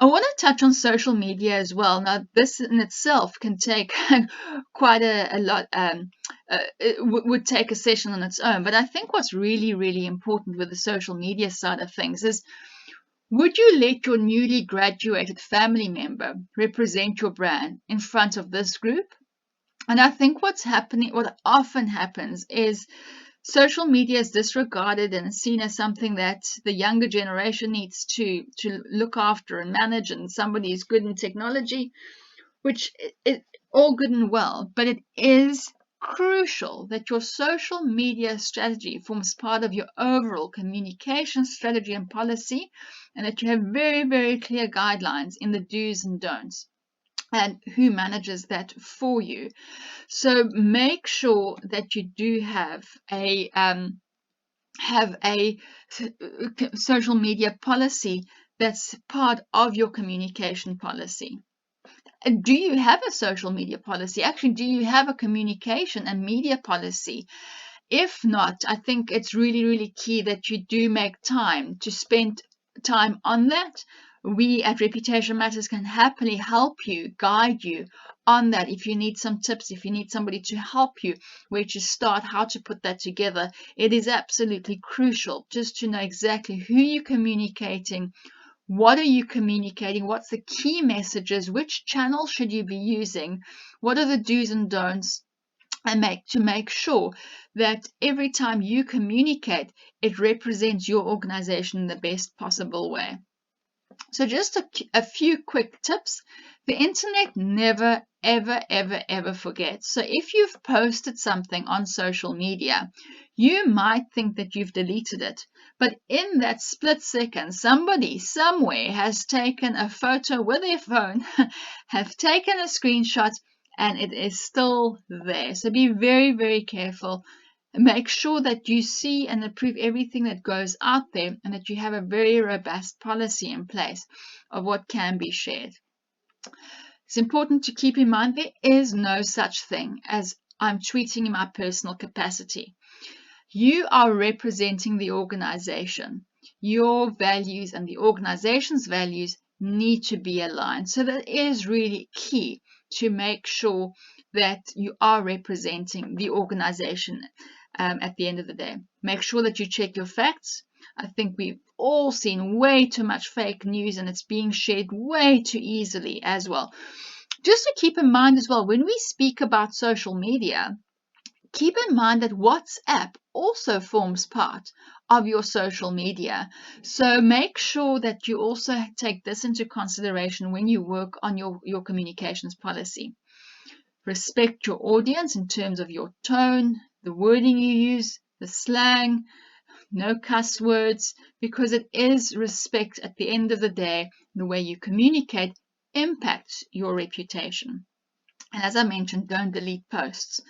I want to touch on social media as well. Now, this in itself can take quite a lot, it would take a session on its own. But I think what's really, really important with the social media side of things is, would you let your newly graduated family member represent your brand in front of this group? And I think what often happens is social media is disregarded and seen as something that the younger generation needs to look after and manage, and somebody is good in technology, which is all good and well, but it is crucial that your social media strategy forms part of your overall communication strategy and policy, and that you have very, very clear guidelines in the do's and don'ts, and who manages that for you. So make sure that you do have a social media policy that's part of your communication policy. Do you have a social media policy? Actually, do you have a communication and media policy? If not, I think it's really, really key that you do make time to spend time on that. We at Reputation Matters can happily help you, guide you on that. If you need some tips, if you need somebody to help you where to start, how to put that together, it is absolutely crucial just to know exactly who you're communicating. What are you communicating? What's the key messages? Which channel should you be using? What are the do's and don'ts? And make sure that every time you communicate, it represents your organization in the best possible way. So just a few quick tips. The internet never, ever, ever, ever forgets. So if you've posted something on social media, you might think that you've deleted it, but in that split second, somebody somewhere has taken a photo with their phone, have taken a screenshot, and it is still there. So be very, very careful. Make sure that you see and approve everything that goes out there, and that you have a very robust policy in place of what can be shared. It's important to keep in mind there is no such thing as I'm tweeting in my personal capacity. You are representing the organization. Your values and the organization's values need to be aligned. So that is really key, to make sure that you are representing the organization at the end of the day. Make sure that you check your facts. I think we've all seen way too much fake news, and it's being shared way too easily as well. Just to keep in mind as well, when we speak about social media, keep in mind that WhatsApp also forms part of your social media. So make sure that you also take this into consideration when you work on your communications policy. Respect your audience in terms of your tone, the wording you use, the slang, no cuss words, because it is respect at the end of the day. The way you communicate impacts your reputation. And as I mentioned, don't delete posts.